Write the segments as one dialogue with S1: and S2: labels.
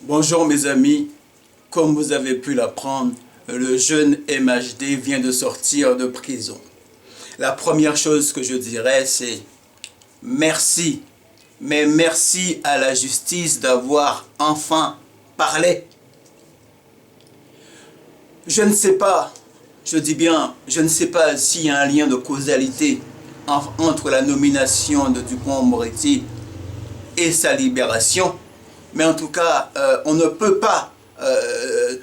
S1: Bonjour mes amis, comme vous avez pu l'apprendre, le jeune MHD vient de sortir de prison. La première chose que je dirais, c'est merci, mais merci à la justice d'avoir enfin parlé. Je ne sais pas, je dis bien, je ne sais pas s'il y a un lien de causalité entre la nomination de Dupond-Moretti et sa libération. Mais en tout cas, on ne peut pas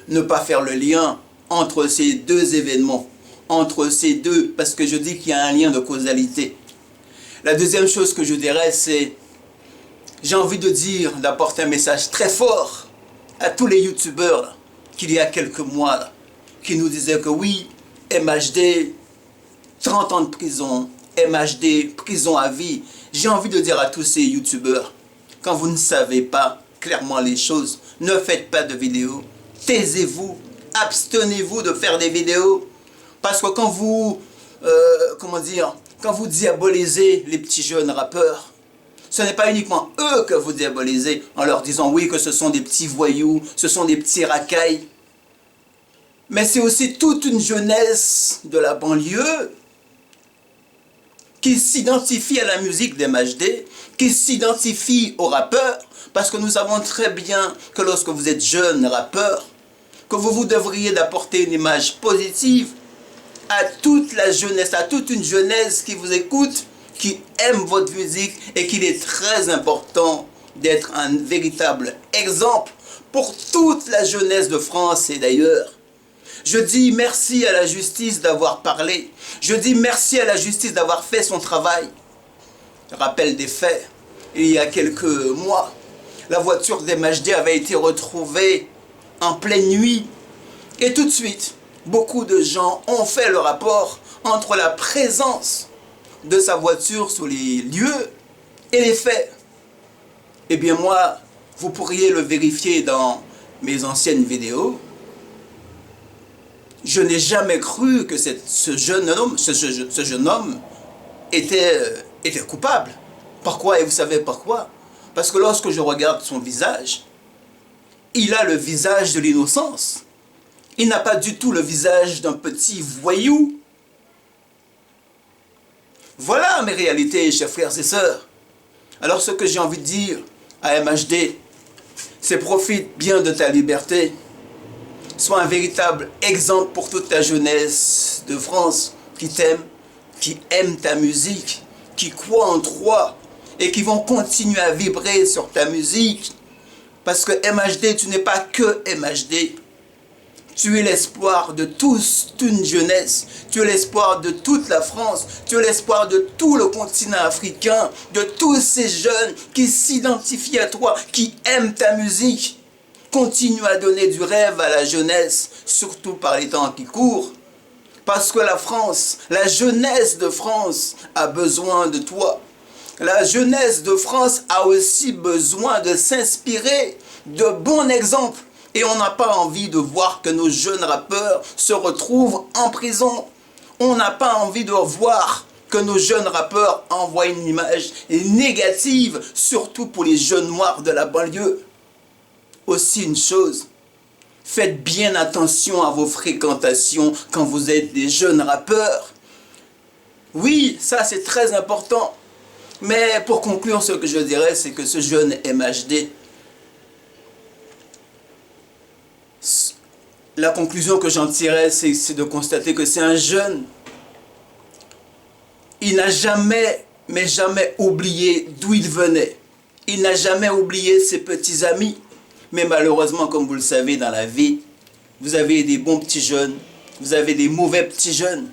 S1: ne pas faire le lien entre ces deux événements, entre ces deux, parce que je dis qu'il y a un lien de causalité. La deuxième chose que je dirais, c'est, j'ai envie de dire, d'apporter un message très fort à tous les youtubeurs qu'il y a quelques mois, là, qui nous disaient que oui, MHD, 30 ans de prison, MHD, prison à vie. J'ai envie de dire à tous ces youtubeurs, quand vous ne savez pas clairement les choses, ne faites pas de vidéos, taisez-vous, abstenez-vous de faire des vidéos, parce que quand vous, quand vous diabolisez les petits jeunes rappeurs, ce n'est pas uniquement eux que vous diabolisez en leur disant oui que ce sont des petits voyous, ce sont des petits racailles, mais c'est aussi toute une jeunesse de la banlieue qui s'identifie à la musique des MHD, qui s'identifie aux rappeurs, parce que nous savons très bien que lorsque vous êtes jeune rappeur, que vous devriez d'apporter une image positive à toute la jeunesse, à toute une jeunesse qui vous écoute, qui aime votre musique et qu'il est très important d'être un véritable exemple pour toute la jeunesse de France et d'ailleurs. Je dis merci à la justice d'avoir parlé. Je dis merci à la justice d'avoir fait son travail. Rappel des faits, il y a quelques mois, la voiture d'MHD avait été retrouvée en pleine nuit. Et tout de suite, beaucoup de gens ont fait le rapport entre la présence de sa voiture sur les lieux et les faits. Eh bien moi, vous pourriez le vérifier dans mes anciennes vidéos. Je n'ai jamais cru que ce jeune homme était coupable. Pourquoi? Et vous savez pourquoi? Parce que lorsque je regarde son visage, il a le visage de l'innocence. Il n'a pas du tout le visage d'un petit voyou. Voilà mes réalités, chers frères et sœurs. Alors ce que j'ai envie de dire à MHD, c'est profite bien de ta liberté. Sois un véritable exemple pour toute ta jeunesse de France qui t'aime, qui aime ta musique, qui croit en toi et qui vont continuer à vibrer sur ta musique. Parce que MHD, tu n'es pas que MHD. Tu es l'espoir de toute une jeunesse, tu es l'espoir de toute la France, tu es l'espoir de tout le continent africain, de tous ces jeunes qui s'identifient à toi, qui aiment ta musique. Continue à donner du rêve à la jeunesse, surtout par les temps qui courent. Parce que la France, la jeunesse de France a besoin de toi. La jeunesse de France a aussi besoin de s'inspirer de bons exemples. Et on n'a pas envie de voir que nos jeunes rappeurs se retrouvent en prison. On n'a pas envie de voir que nos jeunes rappeurs envoient une image négative, surtout pour les jeunes noirs de la banlieue. Aussi une chose, faites bien attention à vos fréquentations quand vous êtes des jeunes rappeurs. Oui, ça c'est très important. Mais pour conclure, ce que je dirais, c'est que ce jeune MHD, la conclusion que j'en tirais, c'est de constater que c'est un jeune. Il n'a jamais, mais jamais oublié d'où il venait. Il n'a jamais oublié ses petits amis. Mais malheureusement, comme vous le savez, dans la vie, vous avez des bons petits jeunes, vous avez des mauvais petits jeunes.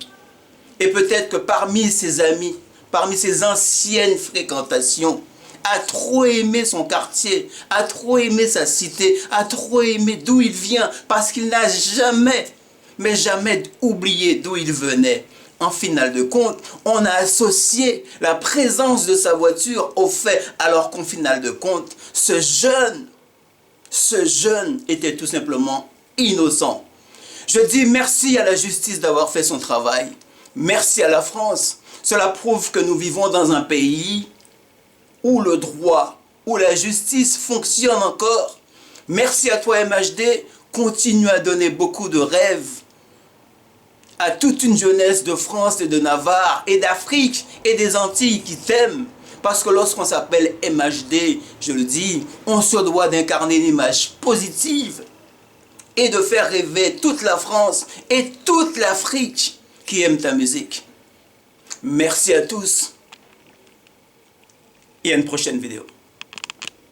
S1: Et peut-être que parmi ses amis, parmi ses anciennes fréquentations, a trop aimé son quartier, a trop aimé sa cité, a trop aimé d'où il vient, parce qu'il n'a jamais, mais jamais oublié d'où il venait. En finale de compte, on a associé la présence de sa voiture au fait, alors qu'en finale de compte, ce jeune était tout simplement innocent. Je dis merci à la justice d'avoir fait son travail. Merci à la France. Cela prouve que nous vivons dans un pays où le droit, où la justice fonctionne encore. Merci à toi MHD, continue à donner beaucoup de rêves à toute une jeunesse de France et de Navarre et d'Afrique et des Antilles qui t'aiment. Parce que lorsqu'on s'appelle MHD, je le dis, on se doit d'incarner une image positive et de faire rêver toute la France et toute l'Afrique qui aime ta musique. Merci à tous et à une prochaine vidéo.